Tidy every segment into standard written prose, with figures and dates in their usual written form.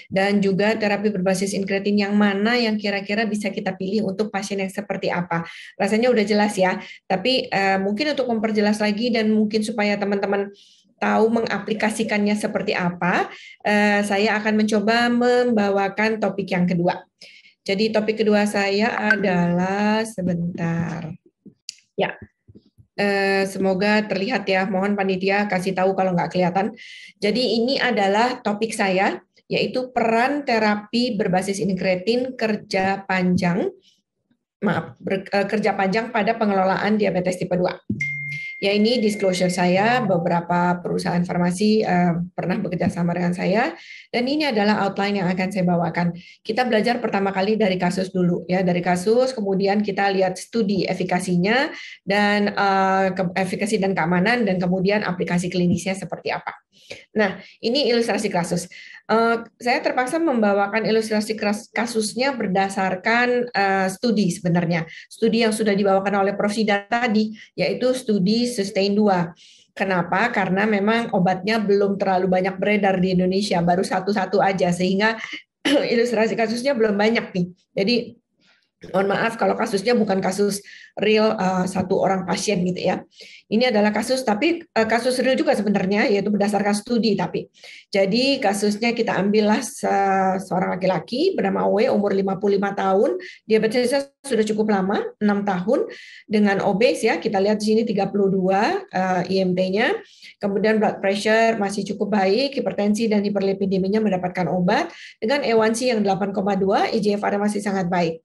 Dan juga terapi berbasis inkretin yang mana yang kira-kira bisa kita pilih untuk pasien yang seperti apa. Rasanya udah jelas ya, tapi mungkin untuk memperjelas lagi dan mungkin supaya teman-teman tahu mengaplikasikannya seperti apa, saya akan mencoba membawakan topik yang kedua. Jadi topik kedua saya adalah, sebentar. Ya, semoga terlihat ya, mohon panitia kasih tahu kalau nggak kelihatan. Jadi ini adalah topik saya, yaitu peran terapi berbasis inkretin kerja panjang pada pengelolaan diabetes tipe 2. Ya, ini disclosure saya, beberapa perusahaan farmasi pernah bekerja sama dengan saya, dan ini adalah outline yang akan saya bawakan. Kita belajar pertama kali dari kasus dulu, ya, dari kasus, kemudian kita lihat studi efikasinya, dan efikasi dan keamanan, dan kemudian aplikasi klinisnya seperti apa. Nah, ini ilustrasi kasus. Saya terpaksa membawakan ilustrasi kasusnya berdasarkan studi sebenarnya. Studi yang sudah dibawakan oleh Prof. Sidar tadi, yaitu studi Sustain 2. Kenapa? Karena memang obatnya belum terlalu banyak beredar di Indonesia, baru satu-satu aja, sehingga ilustrasi kasusnya belum banyak nih. Jadi, mohon maaf kalau kasusnya bukan kasus real satu orang pasien gitu ya. Ini adalah kasus, tapi kasus real juga sebenarnya, yaitu berdasarkan studi. Tapi jadi kasusnya kita ambillah seorang laki-laki bernama Owe, umur 55 tahun, diabetesnya sudah cukup lama, 6 tahun, dengan obes ya, kita lihat di sini 32 IMT-nya, kemudian blood pressure masih cukup baik, hipertensi dan hiperlipidemianya mendapatkan obat, dengan A1C yang 8,2, eGFR masih sangat baik.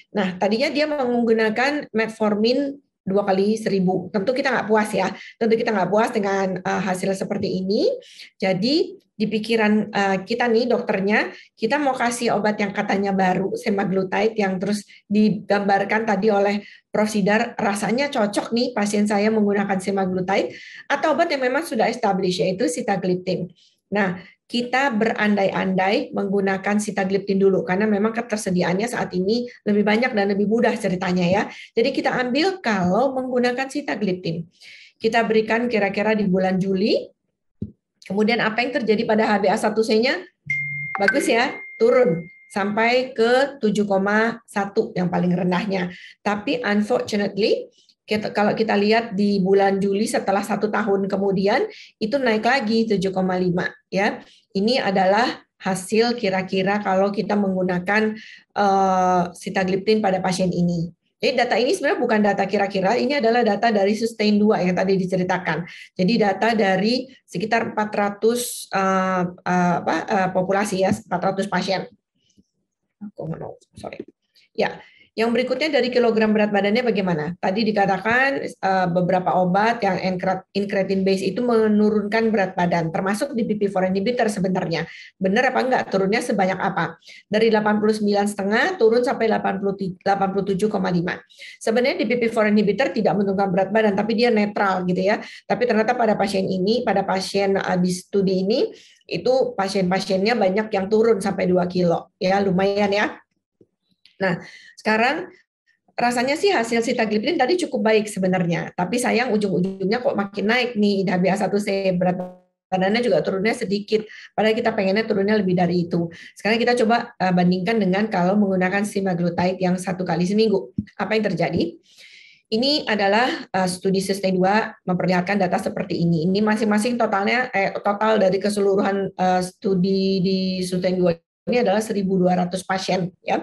Nah, tadinya dia menggunakan metformin 2 kali 1000. Tentu kita nggak puas ya. Tentu kita nggak puas dengan hasil seperti ini. Jadi di pikiran kita nih dokternya, kita mau kasih obat yang katanya baru, semaglutide, yang terus digambarkan tadi oleh Prof. Sidar, rasanya cocok nih pasien saya menggunakan semaglutide, atau obat yang memang sudah established, yaitu sitagliptin. Nah, kita berandai-andai menggunakan sitagliptin dulu, karena memang ketersediaannya saat ini lebih banyak dan lebih mudah ceritanya ya. Jadi kita ambil kalau menggunakan sitagliptin. Kita berikan kira-kira di bulan Juli. Kemudian apa yang terjadi pada HbA1c-nya? Bagus ya, turun sampai ke 7,1 yang paling rendahnya. Tapi unfortunately, kalau kita lihat di bulan Juli setelah 1 tahun kemudian, itu naik lagi 7,5 ya. Ini adalah hasil kira-kira kalau kita menggunakan sitagliptin pada pasien ini. Jadi data ini sebenarnya bukan data kira-kira, ini adalah data dari Sustain 2 yang tadi diceritakan. Jadi data dari sekitar 400 populasi ya, 400 pasien. Sorry. Ya, yang berikutnya dari kilogram berat badannya bagaimana? Tadi dikatakan beberapa obat yang incretin base itu menurunkan berat badan, termasuk di DPP-4 inhibitor sebenarnya. Benar apa enggak? Turunnya sebanyak apa? Dari 89,5 turun sampai 87,5. Sebenarnya DPP-4 inhibitor tidak menurunkan berat badan, tapi dia netral gitu ya. Tapi ternyata pada pasien ini, pada pasien di studi ini, itu pasien-pasiennya banyak yang turun sampai 2 kilo. Ya, lumayan ya. Nah, sekarang rasanya sih hasil sitagliptin tadi cukup baik sebenarnya, tapi sayang ujung-ujungnya kok makin naik nih HbA1c, berat badannya juga turunnya sedikit, padahal kita pengennya turunnya lebih dari itu. Sekarang kita coba bandingkan dengan kalau menggunakan semaglutide yang 1 kali seminggu. Apa yang terjadi? Ini adalah studi Sustain 2 memperlihatkan data seperti ini. Ini masing-masing totalnya total dari keseluruhan studi di Sustain 2 ini adalah 1.200 pasien ya.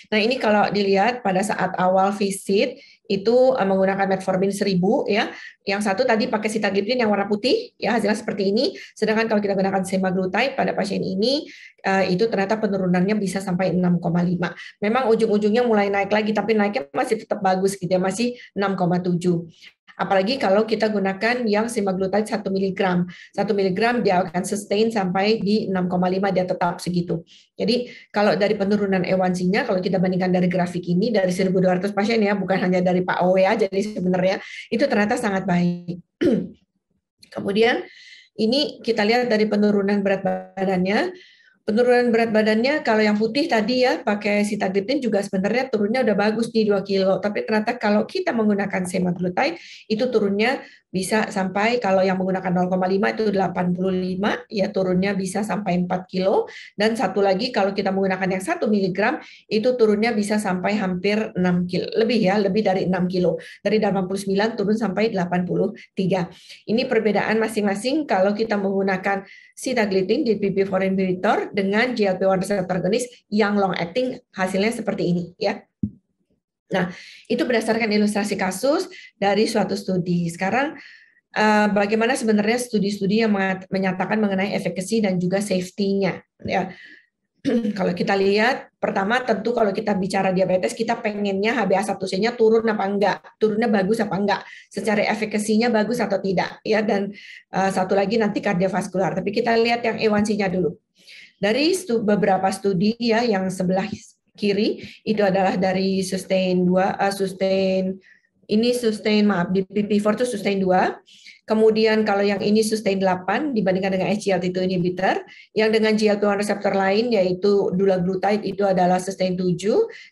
Nah, ini kalau dilihat pada saat awal visit itu menggunakan metformin 1000 ya. Yang satu tadi pakai sitagliptin yang warna putih ya, hasilnya seperti ini. Sedangkan kalau kita gunakan semaglutide pada pasien ini itu ternyata penurunannya bisa sampai 6,5. Memang ujung-ujungnya mulai naik lagi, tapi naiknya masih tetap bagus gitu ya, masih 6,7. Apalagi kalau kita gunakan yang semaglutide 1 mg. 1 mg dia akan sustain sampai di 6,5, dia tetap segitu. Jadi kalau dari penurunan A1C-nya, kalau kita bandingkan dari grafik ini, dari 1.200 pasien ya, bukan hanya dari Pak Owe aja, jadi sebenarnya itu ternyata sangat baik. Kemudian ini kita lihat dari penurunan berat badannya. Penurunan berat badannya kalau yang putih tadi ya pakai sitagliptin juga sebenarnya turunnya udah bagus di 2 kilo. Tapi ternyata kalau kita menggunakan semaglutide itu turunnya bisa sampai, kalau yang menggunakan 0,5 itu 85 ya, turunnya bisa sampai 4 kilo. Dan satu lagi kalau kita menggunakan yang 1 mg itu turunnya bisa sampai hampir 6 kilo. Lebih ya, lebih dari 6 kilo. Dari 89 turun sampai 83. Ini perbedaan masing-masing kalau kita menggunakan sitagliptin di DPP-4 inhibitor dengan GLP-1 receptor agonist yang long acting, hasilnya seperti ini ya. Nah, itu berdasarkan ilustrasi kasus dari suatu studi. Sekarang bagaimana sebenarnya studi-studi yang menyatakan mengenai efekasi dan juga safety-nya ya. Kalau kita lihat, pertama tentu kalau kita bicara diabetes, kita pengennya HbA1c-nya turun apa enggak, turunnya bagus apa enggak, secara efekasinya bagus atau tidak, ya. Dan satu lagi nanti kardiovaskular. Tapi kita lihat yang A1C-nya dulu. Dari beberapa studi ya, yang sebelah kiri itu adalah dari sustain 2, maaf, di PP4 itu sustain 2. Kemudian kalau yang ini sustain 8 dibandingkan dengan SGLT2 inhibitor, yang dengan GLP-1 reseptor lain yaitu dulaglutide itu adalah sustain 7,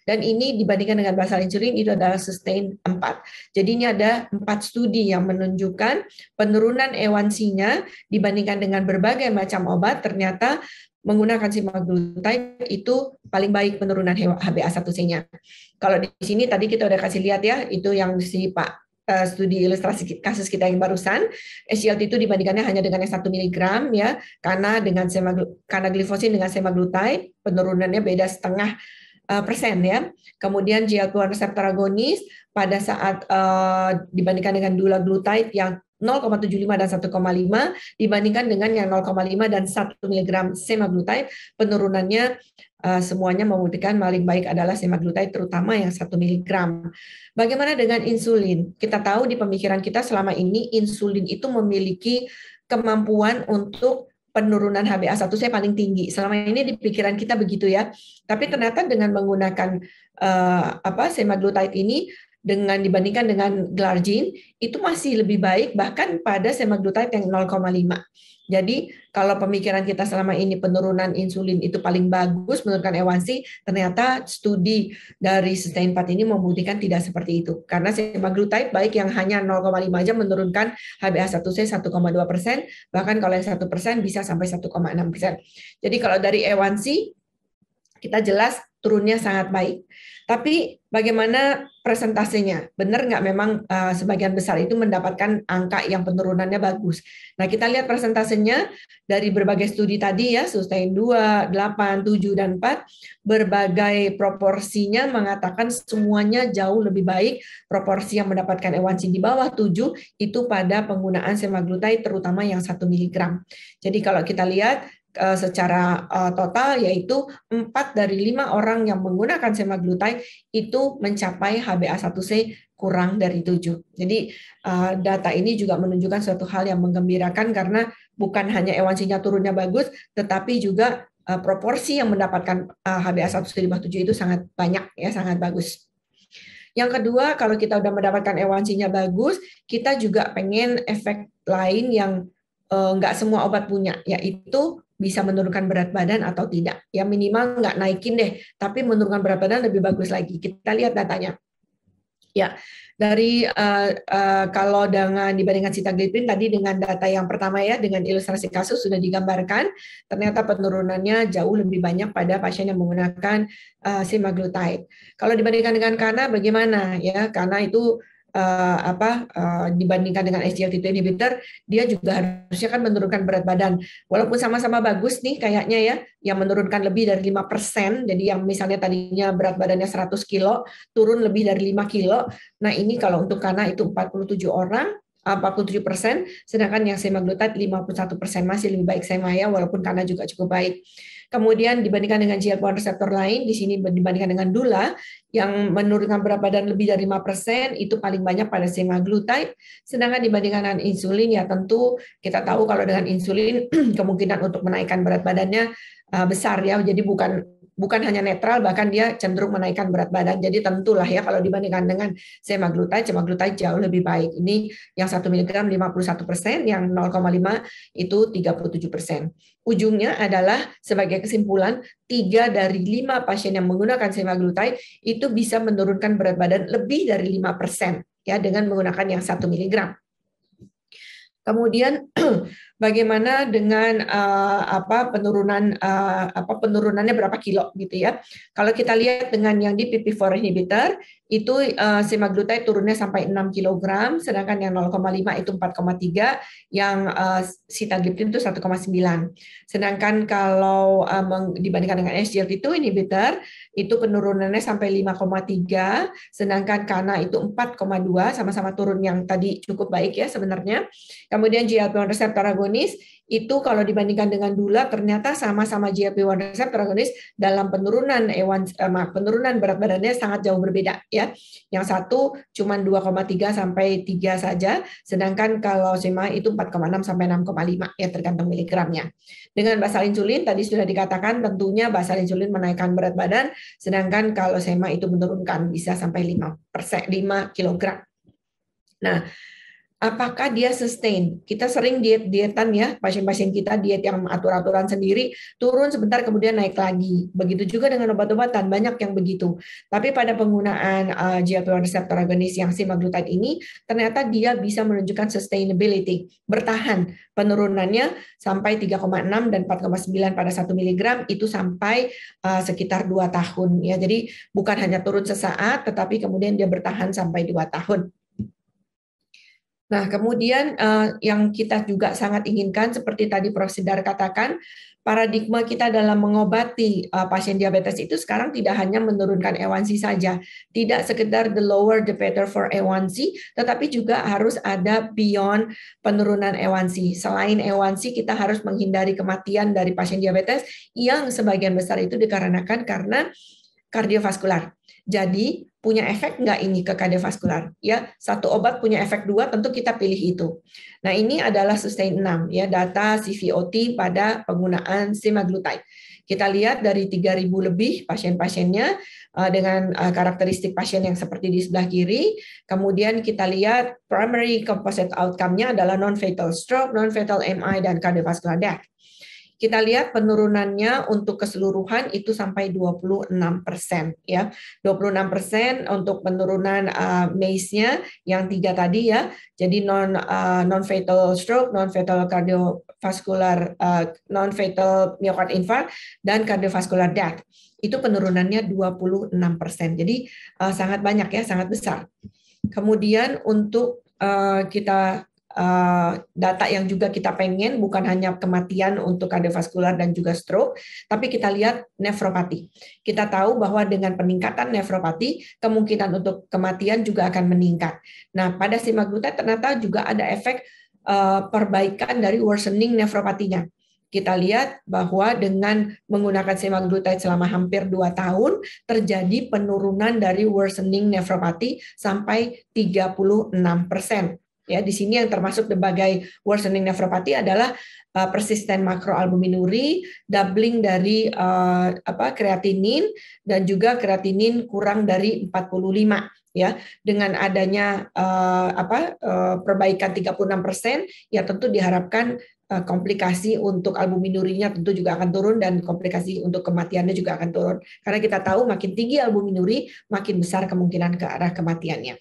dan ini dibandingkan dengan basal insulin itu adalah sustain 4. Jadi ini ada 4 studi yang menunjukkan penurunan A1C-nya dibandingkan dengan berbagai macam obat, ternyata menggunakan semaglutide itu paling baik penurunan HbA1c-nya. Kalau di sini tadi kita udah kasih lihat ya, itu yang si Pak studi ilustrasi kasus kita yang barusan, SGLT itu dibandingkannya hanya dengan yang 1 mg ya, karena glifosin dengan semaglutide penurunannya beda 0,5% ya. Kemudian GLP-1 reseptor agonis pada saat dibandingkan dengan dulaglutide yang 0,75 dan 1,5 dibandingkan dengan yang 0,5 dan 1 mg semaglutide, penurunannya semuanya membuktikan paling baik adalah semaglutide, terutama yang 1 mg. Bagaimana dengan insulin? Kita tahu di pemikiran kita selama ini insulin itu memiliki kemampuan untuk penurunan HbA1c paling tinggi. Selama ini di pikiran kita begitu ya. Tapi ternyata dengan menggunakan semaglutide ini, dengan dibandingkan dengan glargine itu masih lebih baik bahkan pada semaglutide yang 0,5. Jadi kalau pemikiran kita selama ini penurunan insulin itu paling bagus menurunkan A1C, ternyata studi dari sustain 4 ini membuktikan tidak seperti itu. Karena semaglutide baik yang hanya 0,5 aja menurunkan HbA1c 1,2%, bahkan kalau yang 1% bisa sampai 1,6%. Jadi kalau dari A1C kita jelas turunnya sangat baik. Tapi bagaimana presentasenya? Benar nggak memang sebagian besar itu mendapatkan angka yang penurunannya bagus? Nah, kita lihat presentasenya dari berbagai studi tadi ya, sustain 2, 8, 7, dan 4, berbagai proporsinya mengatakan semuanya jauh lebih baik. Proporsi yang mendapatkan A1C di bawah 7 itu pada penggunaan semaglutide, terutama yang 1 mg. Jadi kalau kita lihat secara total yaitu 4 dari 5 orang yang menggunakan semaglutide itu mencapai HbA1c kurang dari 7. Jadi data ini juga menunjukkan suatu hal yang menggembirakan karena bukan hanya A1C-nya turunnya bagus, tetapi juga proporsi yang mendapatkan HbA1c di bawah 7 itu sangat banyak ya, sangat bagus. Yang kedua, kalau kita udah mendapatkan A1C-nya bagus, kita juga pengen efek lain yang nggak semua obat punya, yaitu bisa menurunkan berat badan atau tidak. Ya minimal nggak naikin deh, tapi menurunkan berat badan lebih bagus lagi. Kita lihat datanya. Ya, dari kalau dengan dibandingkan sitagliptin tadi dengan data yang pertama ya, dengan ilustrasi kasus sudah digambarkan, ternyata penurunannya jauh lebih banyak pada pasien yang menggunakan semaglutide. Kalau dibandingkan dengan Kana bagaimana ya? Kana itu dibandingkan dengan SGLT2 inhibitor, dia juga harusnya kan menurunkan berat badan. Walaupun sama-sama bagus nih kayaknya ya, yang menurunkan lebih dari 5%, jadi yang misalnya tadinya berat badannya 100 kilo, turun lebih dari 5 kilo. Nah ini kalau untuk Kana itu 47 orang, 47%, sedangkan yang semaglutide 51%, masih lebih baik sema ya, walaupun Kana juga cukup baik. Kemudian dibandingkan dengan GLP-1 reseptor lain, di sini dibandingkan dengan Dula, yang menurunkan berat badan lebih dari 5%, itu paling banyak pada semaglutide. Sedangkan dibandingkan dengan insulin, ya tentu kita tahu kalau dengan insulin, kemungkinan untuk menaikkan berat badannya besar ya, jadi bukan hanya netral, bahkan dia cenderung menaikkan berat badan. Jadi tentulah ya kalau dibandingkan dengan semaglutide jauh lebih baik. Ini yang 1 mg 51%, yang 0,5 itu 37%. Ujungnya adalah sebagai kesimpulan, 3 dari 5 pasien yang menggunakan semaglutide itu bisa menurunkan berat badan lebih dari 5% ya dengan menggunakan yang 1 mg. Kemudian bagaimana dengan penurunannya berapa kilo gitu ya. Kalau kita lihat dengan yang di PPI-4 inhibitor itu semaglutide turunnya sampai 6 kg, sedangkan yang 0,5 itu 4,3, yang sitagliptin itu 1,9. Sedangkan kalau dibandingkan dengan SGLT2 inhibitor itu penurunannya sampai 5,3, sedangkan Kana itu 4,2, sama-sama turun yang tadi cukup baik ya sebenarnya. Kemudian GLP-1 reseptor agonis itu kalau dibandingkan dengan Dula ternyata sama-sama GLP-1 reseptor agonis dalam penurunan penurunan berat badannya sangat jauh berbeda ya. Yang satu cuma 2,3 sampai 3 saja, sedangkan kalau sema itu 4,6 sampai 6,5 ya tergantung miligramnya. Dengan basal insulin tadi sudah dikatakan tentunya basal insulin menaikkan berat badan, sedangkan kalau sema itu menurunkan bisa sampai 5 kg. Nah, apakah dia sustain? Kita sering diet-dietan ya, pasien-pasien kita diet yang atur-aturan sendiri, turun sebentar kemudian naik lagi. Begitu juga dengan obat-obatan, banyak yang begitu. Tapi pada penggunaan GLP-1 reseptor agonis yang semaglutide ini, ternyata dia bisa menunjukkan sustainability, bertahan penurunannya sampai 3,6 dan 4,9 pada 1 mg itu sampai sekitar 2 tahun ya. Jadi bukan hanya turun sesaat, tetapi kemudian dia bertahan sampai 2 tahun. Nah, kemudian yang kita juga sangat inginkan, seperti tadi Prof. Sidar katakan, paradigma kita dalam mengobati pasien diabetes itu sekarang tidak hanya menurunkan A1C saja. Tidak sekedar the lower the better for A1C, tetapi juga harus ada beyond penurunan A1C. Selain A1C, kita harus menghindari kematian dari pasien diabetes yang sebagian besar itu dikarenakan karena kardiovaskular. Jadi punya efek nggak ini ke kardiovaskular? Ya, satu obat punya efek 2, tentu kita pilih itu. Nah, ini adalah sustain 6 ya, data CVOT pada penggunaan semaglutide. Kita lihat dari 3.000 lebih pasien-pasiennya dengan karakteristik pasien yang seperti di sebelah kiri. Kemudian kita lihat primary composite outcome-nya adalah non-fatal stroke, non-fatal MI, dan cardiovascular death. Kita lihat penurunannya untuk keseluruhan itu sampai 26% ya. 26% untuk penurunan MACE-nya yang 3 tadi ya. Jadi non fatal stroke, non fatal cardiovascular, non fatal myocardial infarct, dan cardiovascular death. Itu penurunannya 26%. Jadi sangat banyak ya, sangat besar. Kemudian untuk kita data yang juga kita pengen bukan hanya kematian untuk kardiovaskular dan juga stroke, tapi kita lihat nefropati. Kita tahu bahwa dengan peningkatan nefropati, kemungkinan untuk kematian juga akan meningkat. Nah, pada semaglutide ternyata juga ada efek perbaikan dari worsening nefropatinya. Kita lihat bahwa dengan menggunakan semaglutide selama hampir 2 tahun, terjadi penurunan dari worsening nefropati sampai 36%. Ya, di sini yang termasuk sebagai worsening nefropati adalah persisten makroalbuminuri, doubling dari kreatinin, dan juga kreatinin kurang dari 45 ya. Dengan adanya perbaikan 36%, ya tentu diharapkan komplikasi untuk albuminurinya tentu juga akan turun, dan komplikasi untuk kematiannya juga akan turun. Karena kita tahu makin tinggi albuminuri, makin besar kemungkinan ke arah kematiannya.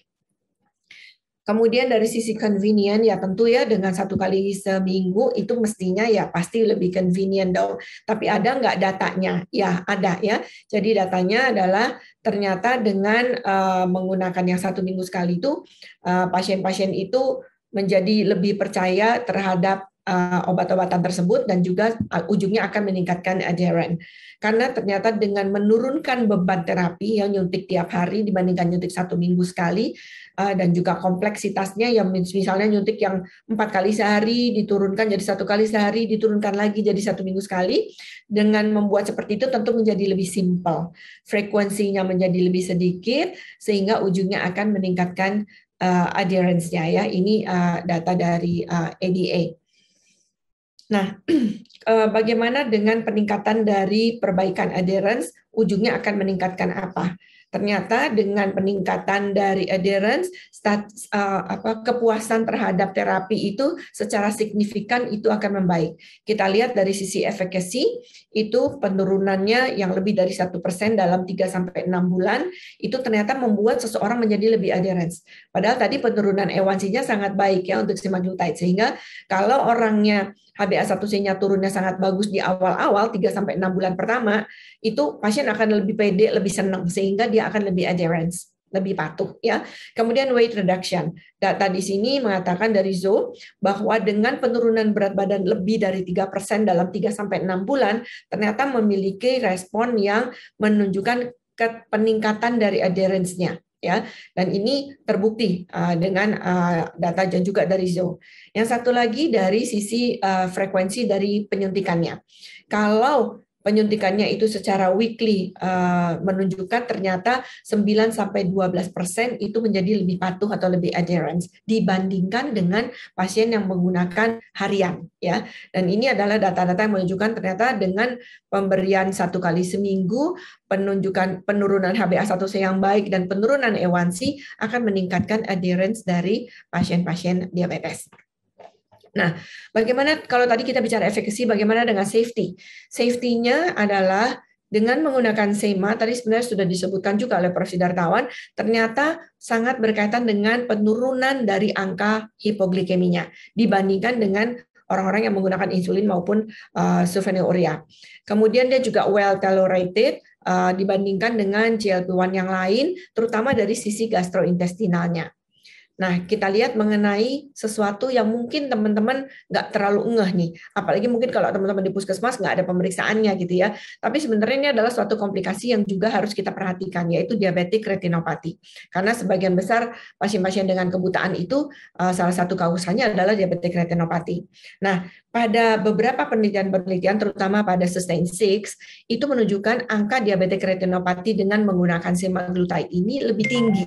Kemudian dari sisi convenient ya tentu ya dengan 1 kali seminggu itu mestinya ya pasti lebih convenient dong. Tapi ada nggak datanya? Ya ada ya. Jadi datanya adalah ternyata dengan menggunakan yang 1 minggu sekali itu pasien-pasien itu menjadi lebih percaya terhadap obat-obatan tersebut dan juga ujungnya akan meningkatkan adherence. Karena ternyata dengan menurunkan beban terapi yang nyuntik tiap hari dibandingkan nyuntik 1 minggu sekali, dan juga kompleksitasnya yang misalnya nyuntik yang 4 kali sehari diturunkan jadi 1 kali sehari diturunkan lagi jadi 1 minggu sekali, dengan membuat seperti itu tentu menjadi lebih simpel, frekuensinya menjadi lebih sedikit sehingga ujungnya akan meningkatkan adherence-nya ya. Ini data dari ADA. Nah, bagaimana dengan peningkatan dari perbaikan adherence, ujungnya akan meningkatkan apa? Ternyata dengan peningkatan dari adherence, kepuasan terhadap terapi itu secara signifikan itu akan membaik. Kita lihat dari sisi efficacy, itu penurunannya yang lebih dari 1% dalam 3-6 bulan, itu ternyata membuat seseorang menjadi lebih adherence. Padahal tadi penurunan A1C-nya sangat baik ya untuk semaglutide, sehingga kalau orangnya HbA1c-nya turunnya sangat bagus di awal-awal 3-6 bulan pertama, itu pasien akan lebih pede, lebih senang sehingga dia akan lebih adherence, lebih patuh ya. Kemudian weight reduction. Data di sini mengatakan dari Zo bahwa dengan penurunan berat badan lebih dari 3% dalam 3-6 bulan ternyata memiliki respon yang menunjukkan peningkatan dari adherence-nya ya, dan ini terbukti dengan data dan juga dari Zo. Yang satu lagi dari sisi frekuensi dari penyuntikannya. Kalau penyuntikannya itu secara weekly menunjukkan ternyata 9-12% itu menjadi lebih patuh atau lebih adherence dibandingkan dengan pasien yang menggunakan harian ya. Dan ini adalah data-data yang menunjukkan ternyata dengan pemberian 1 kali seminggu penunjukan penurunan HbA1c yang baik dan penurunan A1C akan meningkatkan adherence dari pasien-pasien diabetes. Nah, bagaimana kalau tadi kita bicara efekasi, bagaimana dengan safety? Safety-nya adalah dengan menggunakan SEMA, tadi sebenarnya sudah disebutkan juga oleh Prof. Sidartawan, ternyata sangat berkaitan dengan penurunan dari angka hipoglikeminya dibandingkan dengan orang-orang yang menggunakan insulin maupun sulfonylurea. Kemudian dia juga well tolerated dibandingkan dengan GLP-1 yang lain, terutama dari sisi gastrointestinalnya. Nah, kita lihat mengenai sesuatu yang mungkin teman-teman nggak terlalu ngeh nih. Apalagi mungkin kalau teman-teman di puskesmas nggak ada pemeriksaannya gitu ya. Tapi sebenarnya ini adalah suatu komplikasi yang juga harus kita perhatikan, yaitu diabetik retinopati. Karena sebagian besar pasien-pasien dengan kebutaan itu salah satu kausanya adalah diabetik retinopati. Nah, pada beberapa penelitian-penelitian, terutama pada Sustain 6, itu menunjukkan angka diabetik retinopati dengan menggunakan semaglutide ini lebih tinggi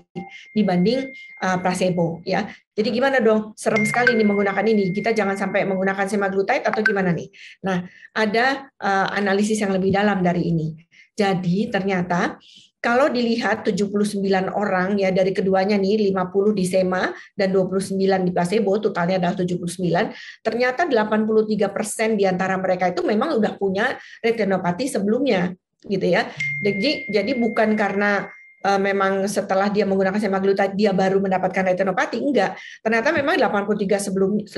dibanding placebo ya. Jadi gimana dong? Serem sekali nih menggunakan ini. Kita jangan sampai menggunakan semaglutide atau gimana nih? Nah, ada analisis yang lebih dalam dari ini. Jadi ternyata kalau dilihat 79 orang ya dari keduanya nih 50 di SEMA dan 29 di placebo, totalnya adalah 79, ternyata 83% di antara mereka itu memang udah punya retinopati sebelumnya gitu ya. Jadi bukan karena memang setelah dia menggunakan semaglutide dia baru mendapatkan retinopati, enggak. Ternyata memang 83%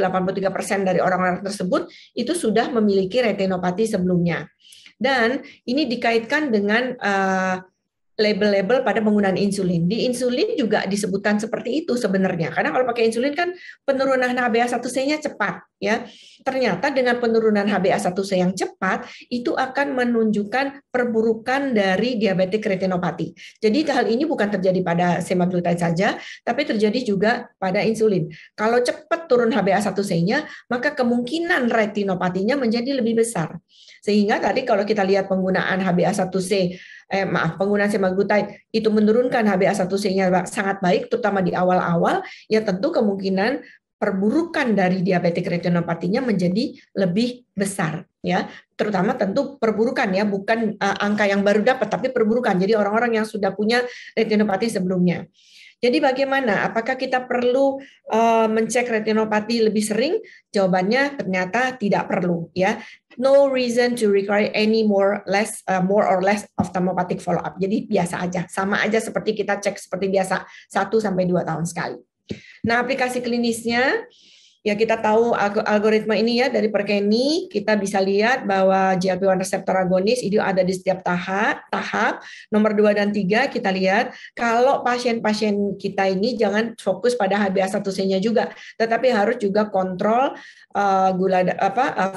dari orang-orang tersebut itu sudah memiliki retinopati sebelumnya. Dan ini dikaitkan dengan label-label pada penggunaan insulin. Di insulin juga disebutkan seperti itu sebenarnya. Karena kalau pakai insulin kan penurunan HbA1c-nya cepat ya. Ternyata dengan penurunan HbA1c yang cepat itu akan menunjukkan perburukan dari diabetik retinopati. Jadi hal ini bukan terjadi pada semaglutide saja, tapi terjadi juga pada insulin. Kalau cepat turun HbA1c-nya, maka kemungkinan retinopatinya menjadi lebih besar. Sehingga tadi kalau kita lihat penggunaan HbA1c penggunaan semaglutide itu menurunkan HbA1c-nya sangat baik, terutama di awal-awal, ya tentu kemungkinan perburukan dari diabetik retinopatinya menjadi lebih besar, ya. Terutama tentu perburukan ya, bukan angka yang baru dapat, tapi perburukan. Jadi orang-orang yang sudah punya retinopati sebelumnya. Jadi bagaimana? Apakah kita perlu mencek retinopati lebih sering? Jawabannya ternyata tidak perlu, ya. No reason to require any more or less ophthalmopathic follow up. Jadi biasa aja, sama aja seperti kita cek seperti biasa 1-2 tahun sekali. Nah, aplikasi klinisnya, ya kita tahu algoritma ini ya dari Perkeni, kita bisa lihat bahwa GLP-1 reseptor agonis itu ada di setiap tahap. Nomor 2 dan 3 kita lihat kalau pasien-pasien kita ini jangan fokus pada HbA1c-nya juga, tetapi harus juga kontrol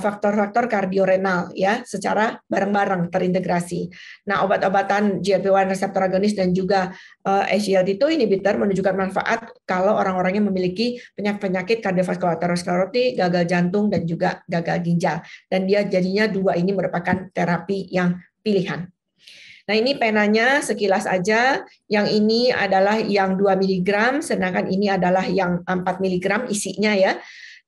faktor-faktor kardiorenal ya secara bareng-bareng terintegrasi. Nah, obat-obatan GLP-1 reseptor agonis dan juga SGLT2 inhibitor menunjukkan manfaat kalau orang-orang yang memiliki penyakit kardiovaskular aterosklerotik, gagal jantung dan juga gagal ginjal. Dan dia jadinya dua ini merupakan terapi yang pilihan. Nah, ini penanya sekilas aja. Yang ini adalah yang 2 mg, sedangkan ini adalah yang 4 mg isinya ya.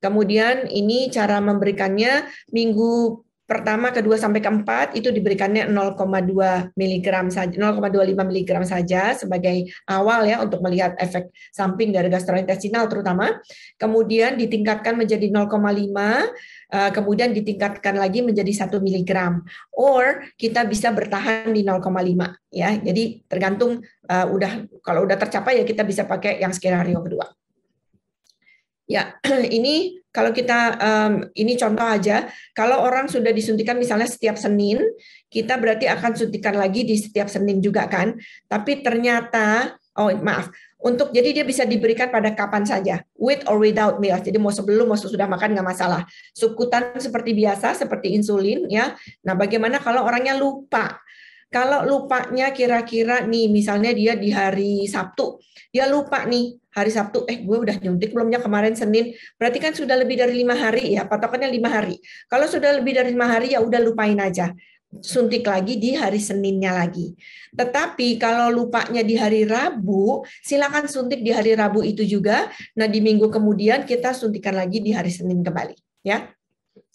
Kemudian ini cara memberikannya minggu pertama, kedua sampai keempat itu diberikannya 0,2 mg saja, 0,25 mg saja sebagai awal ya untuk melihat efek samping dari gastrointestinal terutama. Kemudian ditingkatkan menjadi 0,5, kemudian ditingkatkan lagi menjadi 1 mg. Or kita bisa bertahan di 0,5 ya. Jadi tergantung kalau udah tercapai ya kita bisa pakai yang skenario kedua. Ya, ini kalau kita ini contoh aja, kalau orang sudah disuntikan misalnya setiap Senin, kita berarti akan suntikan lagi di setiap Senin juga kan. Tapi ternyata, jadi dia bisa diberikan pada kapan saja, with or without meals. Jadi mau sebelum mau sesudah makan nggak masalah. Subkutan seperti biasa, seperti insulin ya. Nah, bagaimana kalau orangnya lupa? Kalau lupanya kira-kira nih, misalnya dia di hari Sabtu, dia lupa nih, hari Sabtu, gue udah nyuntik belumnya kemarin Senin, berarti kan sudah lebih dari 5 hari ya, patokannya 5 hari. Kalau sudah lebih dari 5 hari ya udah lupain aja, suntik lagi di hari Seninnya lagi. Tetapi kalau lupanya di hari Rabu, silakan suntik di hari Rabu itu juga. Nah, di minggu kemudian kita suntikan lagi di hari Senin kembali, ya.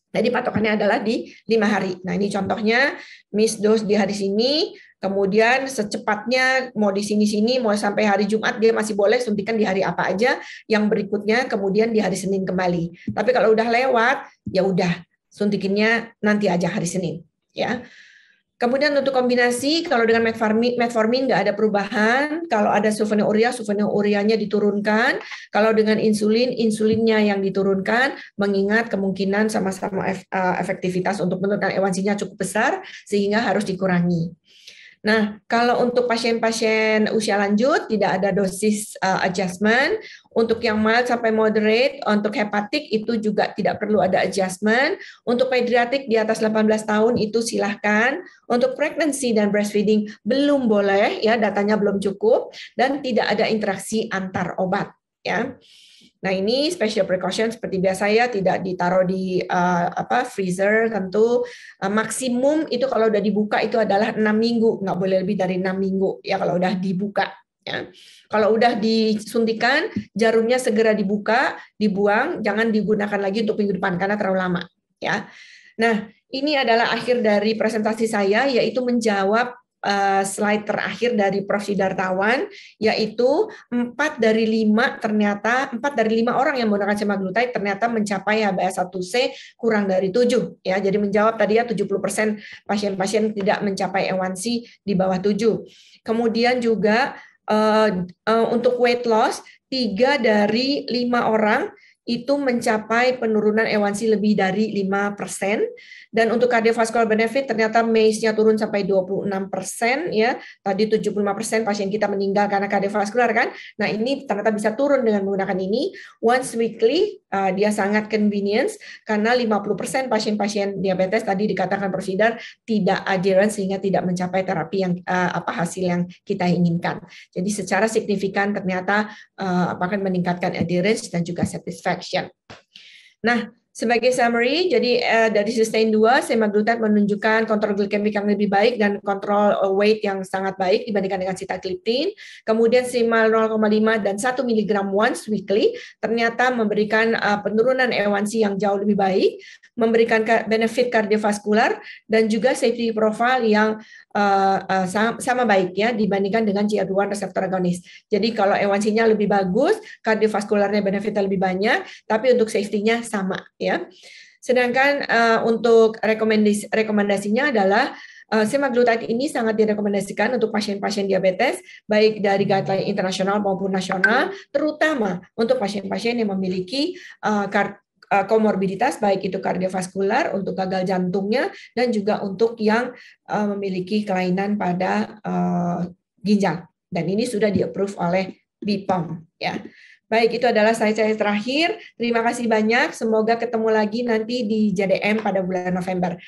Jadi patokannya adalah di 5 hari. Nah, ini contohnya miss dose di hari sini, kemudian secepatnya mau di sini-sini, mau sampai hari Jumat dia masih boleh suntikan di hari apa aja, yang berikutnya kemudian di hari Senin kembali. Tapi kalau udah lewat, ya udah suntikinnya nanti aja hari Senin, ya. Kemudian untuk kombinasi, kalau dengan metformin nggak ada perubahan. Kalau ada sulfonylureanya diturunkan. Kalau dengan insulin, insulinnya yang diturunkan, mengingat kemungkinan sama-sama efektivitas untuk menurunkan A1C-nya cukup besar, sehingga harus dikurangi. Nah, kalau untuk pasien-pasien usia lanjut, tidak ada dosis adjustment. Untuk yang mild sampai moderate, untuk hepatik itu juga tidak perlu ada adjustment. Untuk pediatric di atas 18 tahun itu silahkan. Untuk pregnancy dan breastfeeding belum boleh, ya datanya belum cukup, dan tidak ada interaksi antar obat. Ya. Nah, ini special precaution seperti biasa ya, tidak ditaruh di freezer tentu. Maksimum itu kalau udah dibuka itu adalah 6 minggu, nggak boleh lebih dari 6 minggu ya kalau udah dibuka. Ya. Kalau udah disuntikan, jarumnya segera dibuka, dibuang, jangan digunakan lagi untuk minggu depan karena terlalu lama. Ya. Nah, ini adalah akhir dari presentasi saya, yaitu menjawab slide terakhir dari Prof. Sidartawan, yaitu 4 dari 5 orang yang menggunakan semaglutide ternyata mencapai HbA1c kurang dari 7. Ya, jadi menjawab tadi ya 70% pasien-pasien tidak mencapai A1C di bawah 7. Kemudian juga untuk weight loss, 3 dari 5 orang itu mencapai penurunan A1C lebih dari 5%. Dan untuk cardiovascular benefit ternyata MACE-nya turun sampai 26% ya. Tadi 75% pasien kita meninggal karena cardiovascular kan. Nah, ini ternyata bisa turun dengan menggunakan ini. Once weekly dia sangat convenience karena 50% pasien-pasien diabetes tadi dikatakan Prof. Sidar tidak adherence sehingga tidak mencapai terapi yang hasil yang kita inginkan. Jadi secara signifikan ternyata akan meningkatkan adherence dan juga satisfaction. Nah, sebagai summary, jadi dari Sustain 2, semaglutide menunjukkan kontrol glikemik yang lebih baik dan kontrol weight yang sangat baik dibandingkan dengan sitagliptin. Kemudian Simal 0,5 dan 1 mg once weekly ternyata memberikan penurunan A1C yang jauh lebih baik, memberikan benefit kardiovaskular dan juga safety profile yang sama baik ya dibandingkan dengan GLP-1 reseptor agonis. Jadi kalau A1C-nya lebih bagus, kardiovaskularnya benefitnya lebih banyak, tapi untuk safety-nya sama ya. Sedangkan untuk rekomendasinya adalah Semaglutide ini sangat direkomendasikan untuk pasien-pasien diabetes, baik dari guideline internasional maupun nasional, terutama untuk pasien-pasien yang memiliki komorbiditas, baik itu kardiovaskular, untuk gagal jantungnya, dan juga untuk yang memiliki kelainan pada ginjal. Dan ini sudah di-approve oleh BPOM. Ya. Baik, itu adalah slide saya terakhir. Terima kasih banyak. Semoga ketemu lagi nanti di JDM pada bulan November.